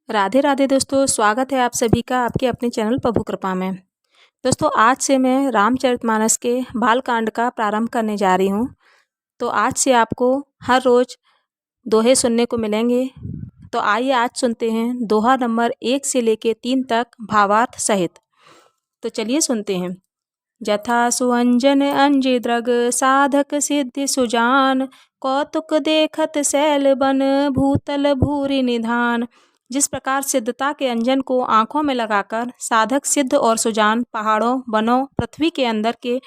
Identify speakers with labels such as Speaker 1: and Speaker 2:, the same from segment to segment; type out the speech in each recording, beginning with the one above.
Speaker 1: राधे राधे दोस्तों, स्वागत है आप सभी का आपके अपने चैनल प्रभु कृपा में। दोस्तों, आज से मैं रामचरितमानस के बालकांड का प्रारंभ करने जा रही हूँ। तो आज से आपको हर रोज़ दोहे सुनने को मिलेंगे। तो आइए आज सुनते हैं दोहा नंबर 1 से लेके 3 तक भावार्थ सहित। तो चलिए सुनते हैं। जथा सुअंजन अंजि द्रग साधक सिद्धि सुजान, कौतुक देखत सैल बन भूतल भूरि निधान। जिस प्रकार सिद्धता के अंजन को आँखों में लगाकर साधक सिद्ध और सुजान पहाड़ों, वनों, पृथ्वी के अंदर के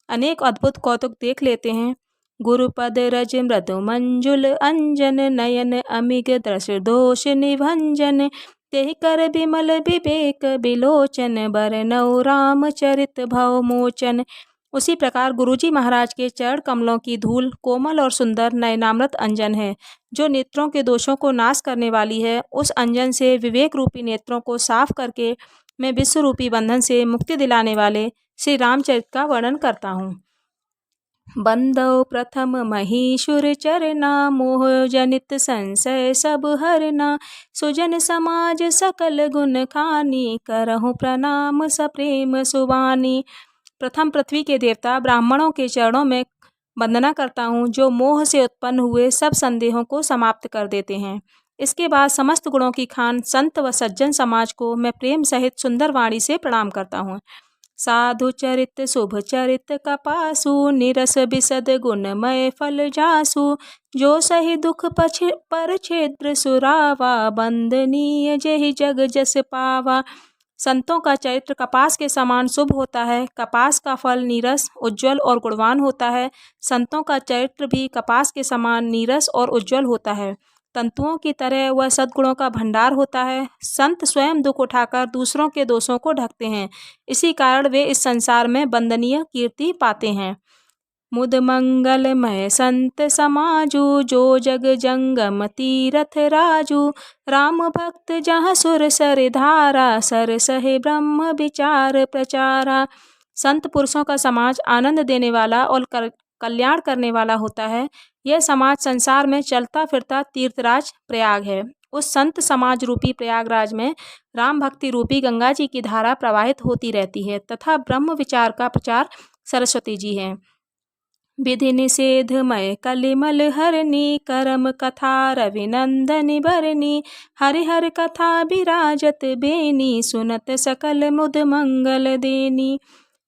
Speaker 1: अनेक अद्भुत कौतुक देख लेते हैं। गुरुपद रज मृदु मंजुल अंजन, नयन अमिग दृश दोष निभंजन। तेहि कर बिमल विवेक बिलोचन, बरनौ रामचरित भव मोचन। उसी प्रकार गुरुजी महाराज के चरण कमलों की धूल कोमल और सुंदर नयनामृत अंजन है, जो नेत्रों के दोषों को नाश करने वाली है। उस अंजन से विवेक रूपी नेत्रों को साफ करके मैं विश्व रूपी बंधन से मुक्ति दिलाने वाले श्री रामचरित का वर्णन करता हूँ। बंदौ प्रथम महीशुर चरना, मोह जनित संशय सब हरना। सुजन समाज सकल गुण खानी, करहु प्रणाम सप्रेम सुवानी। प्रथम पृथ्वी के देवता ब्राह्मणों के चरणों में वंदना करता हूँ, जो मोह से उत्पन्न हुए सब संदेहों को समाप्त कर देते हैं। इसके बाद समस्त गुणों की खान संत व सज्जन समाज को मैं प्रेम सहित सुंदर वाणी से प्रणाम करता हूँ। साधु चरित शुभ चरित कपासु, निरस बिसद गुणमय फल जासु। जो सही दुख पर क्षेत्र सुरावा, बंदनीय जेहि जग जस पावा। संतों का चरित्र कपास के समान शुभ होता है। कपास का फल नीरस, उज्ज्वल और गुणवान होता है। संतों का चरित्र भी कपास के समान नीरस और उज्ज्वल होता है। तंतुओं की तरह वह सद्गुणों का भंडार होता है। संत स्वयं दुख उठाकर दूसरों के दोषों को ढकते हैं। इसी कारण वे इस संसार में वंदनीय कीर्ति पाते हैं। मुद मंगलमय संत समाजु, जो जग जंगम तीरथ राजू। राम भक्त जहाँ सुर सर धारा, सर सहे ब्रह्म विचार प्रचारा। संत पुरुषों का समाज आनंद देने वाला और कल्याण करने वाला होता है। यह समाज संसार में चलता फिरता तीर्थराज प्रयाग है। उस संत समाज रूपी प्रयागराज में राम भक्ति रूपी गंगा जी की धारा प्रवाहित होती रहती है तथा ब्रह्म विचार का प्रचार सरस्वती जी हैं। विधि निषेधमय कलिमल हरनी, करम कथा रविनंदनी भरनी। हरिहर कथा विराजत बेनी, सुनत सकल मुद मंगल देनी।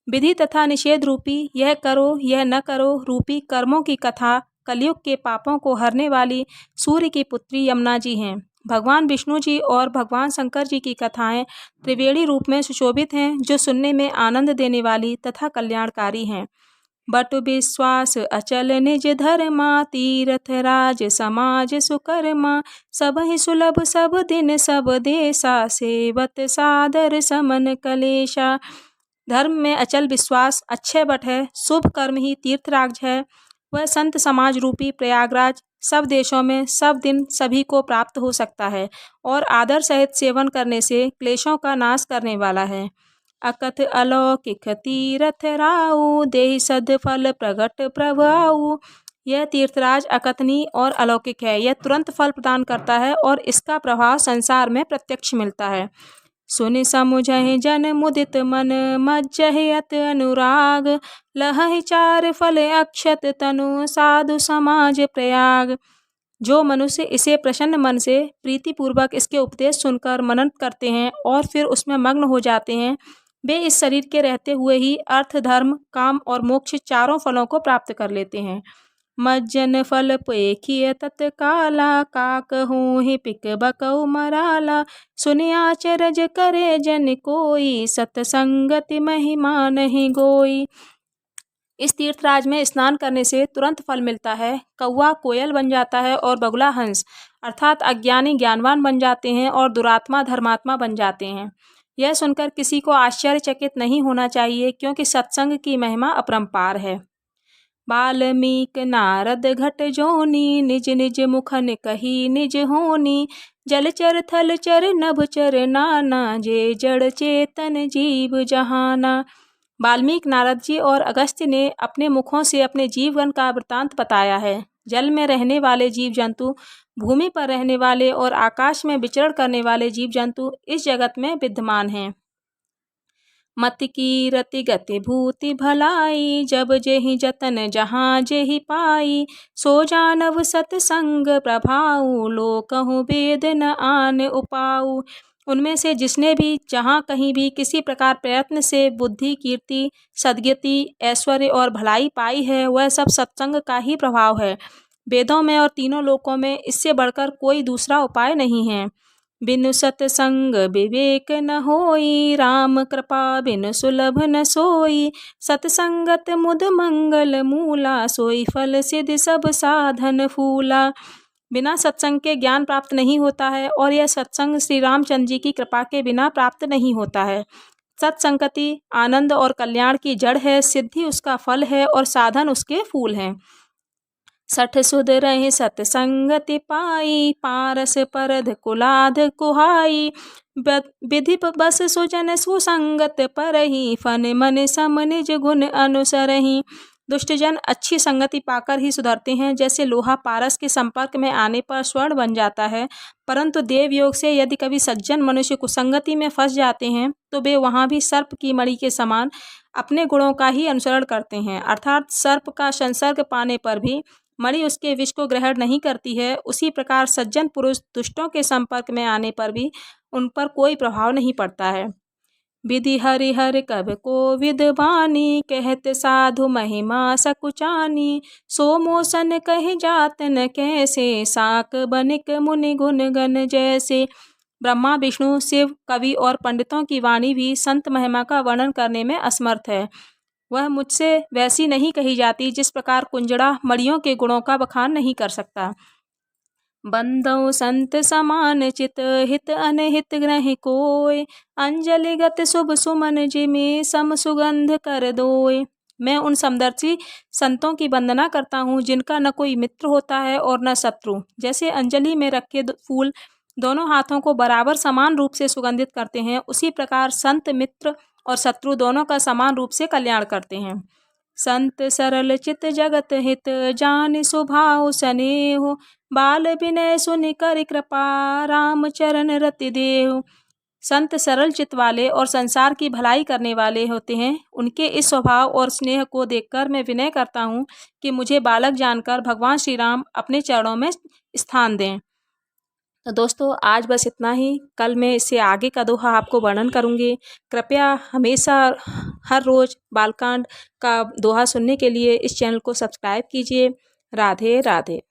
Speaker 1: विधि तथा निषेध रूपी यह करो यह न करो रूपी कर्मों की कथा कलयुग के पापों को हरने वाली सूर्य की पुत्री यमुना जी हैं। भगवान विष्णु जी और भगवान शंकर जी की कथाएं त्रिवेणी रूप में सुशोभित हैं, जो सुनने में आनंद देने वाली तथा कल्याणकारी हैं। बटु विश्वास अचल निज धर्मा, तीर्थ राज समाज सुकर्मा। सब ही सुलभ सब दिन सब देशा, सेवत सादर समन कलेशा। धर्म में अचल विश्वास अच्छे बट है, शुभ कर्म ही तीर्थराज है। वह संत समाज रूपी प्रयागराज सब देशों में सब दिन सभी को प्राप्त हो सकता है और आदर सहित सेवन करने से क्लेशों का नाश करने वाला है। अकथ अलौकिक तीर्थ राऊ, देहि सद फल प्रगट प्रभाऊ। यह तीर्थराज अकथनीय और अलौकिक है। यह तुरंत फल प्रदान करता है और इसका प्रभाव संसार में प्रत्यक्ष मिलता है। सुनि समुझहि जन मुदित मन, मज्जहि अत अनुराग। लहहि चार फल अक्षत तनु, साधु समाज प्रयाग। जो मनुष्य इसे प्रसन्न मन से प्रीतिपूर्वक इसके उपदेश सुनकर मनन करते हैं और फिर उसमें मग्न हो जाते हैं, वे इस शरीर के रहते हुए ही अर्थ, धर्म, काम और मोक्ष चारों फलों को प्राप्त कर लेते हैं। मज्जन फल पेखिय तत्काला, काकहूँ ही पिक बकऊ मराला। सुनि आचरज करे जन कोई, सतसंगति महिमा नहीं गोई। इस तीर्थराज में स्नान करने से तुरंत फल मिलता है। कौवा कोयल बन जाता है और बगुला हंस, अर्थात अज्ञानी ज्ञानवान बन जाते हैं और दुरात्मा धर्मात्मा बन जाते हैं। यह सुनकर किसी को आश्चर्यचकित नहीं होना चाहिए, क्योंकि सत्संग की महिमा अपरंपार है। बाल्मीक नारद घट जोनी, निज निज मुखन कही निज होनी। जलचर थलचर नभचर नाना, जे जड़ चेतन जीव जहाना। वाल्मीकि नारद जी और अगस्त्य ने अपने मुखों से अपने जीवन का वृतांत बताया है। जल में रहने वाले जीव जंतु, भूमि पर रहने वाले और आकाश में विचरण करने वाले जीव जंतु इस जगत में विद्यमान हैं। मति की रति गति भूति भलाई, जब जेहि जतन जहाँ जेहि पाई। सो जानव सतसंग प्रभाऊ, लोकहु वेद न आन उपाऊ। उनमें से जिसने भी जहाँ कहीं भी किसी प्रकार प्रयत्न से बुद्धि, कीर्ति, सद्गति, ऐश्वर्य और भलाई पाई है, वह सब सत्संग का ही प्रभाव है। वेदों में और तीनों लोकों में इससे बढ़कर कोई दूसरा उपाय नहीं है। बिनु सतसंग विवेक न होई, राम कृपा बिनु सुलभ न सोई। सतसंगत मुद मंगल मूला, सोई फल सिद्ध सब साधन फूला। बिना सत्संग के ज्ञान प्राप्त नहीं होता है और यह सत्संग श्री रामचंद्र जी की कृपा के बिना प्राप्त नहीं होता है। सत्संगति आनंद और कल्याण की जड़ है, सिद्धि उसका फल है और साधन उसके फूल हैं। सठ सुध रहे सतसंगति पाई, पारस परध कुलाध कुहाई। विधि बस सुजन सुसंगत परही, फन मन सम निज गुण अनुसरही। दुष्टजन अच्छी संगति पाकर ही सुधरते हैं। जैसे लोहा पारस के संपर्क में आने पर स्वर्ण बन जाता है, परंतु देव योग से यदि कभी सज्जन मनुष्य कुसंगति में फंस जाते हैं तो वे वहाँ भी सर्प की मणि के समान अपने गुणों का ही अनुसरण करते हैं। अर्थात सर्प का संसर्ग पाने पर भी मणि उसके विष को ग्रहण नहीं करती है, उसी प्रकार सज्जन पुरुष दुष्टों के संपर्क में आने पर भी उन पर कोई प्रभाव नहीं पड़ता है। विधि हरिहर कब को विद्वानी, कहत साधु महिमा सकुचानी। सो मोसन कह जात न कैसे, साक बनिक मुनि गुण गण जैसे। ब्रह्मा, विष्णु, शिव, कवि और पंडितों की वाणी भी संत महिमा का वर्णन करने में असमर्थ है। वह मुझसे वैसी नहीं कही जाती जिस प्रकार कुंजड़ा मणियों के गुणों का बखान नहीं कर सकता। बंदौ संत समान चित, हित अनहित ग्रहि कोय। अंजलिगत शुभ सुमन जिमे, सम सुगंध कर दोय। मैं उन समदर्शी संतों की वंदना करता हूँ जिनका न कोई मित्र होता है और न शत्रु। जैसे अंजलि में रखे फूल दोनों हाथों को बराबर समान रूप से सुगंधित करते हैं, उसी प्रकार संत मित्र और शत्रु दोनों का समान रूप से कल्याण करते हैं। संत सरल चित जगत हित, जान स्वभाव स्नेह। बाल विनय सुनि कर कृपा, राम चरण रति देव। संत सरल चित वाले और संसार की भलाई करने वाले होते हैं। उनके इस स्वभाव और स्नेह को देखकर मैं विनय करता हूँ कि मुझे बालक जानकर भगवान श्री राम अपने चरणों में स्थान दें। तो दोस्तों आज बस इतना ही। कल मैं इससे आगे का दोहा आपको वर्णन करूँगी। कृपया हमेशा हर रोज़ बालकांड का दोहा सुनने के लिए इस चैनल को सब्सक्राइब कीजिए। राधे राधे।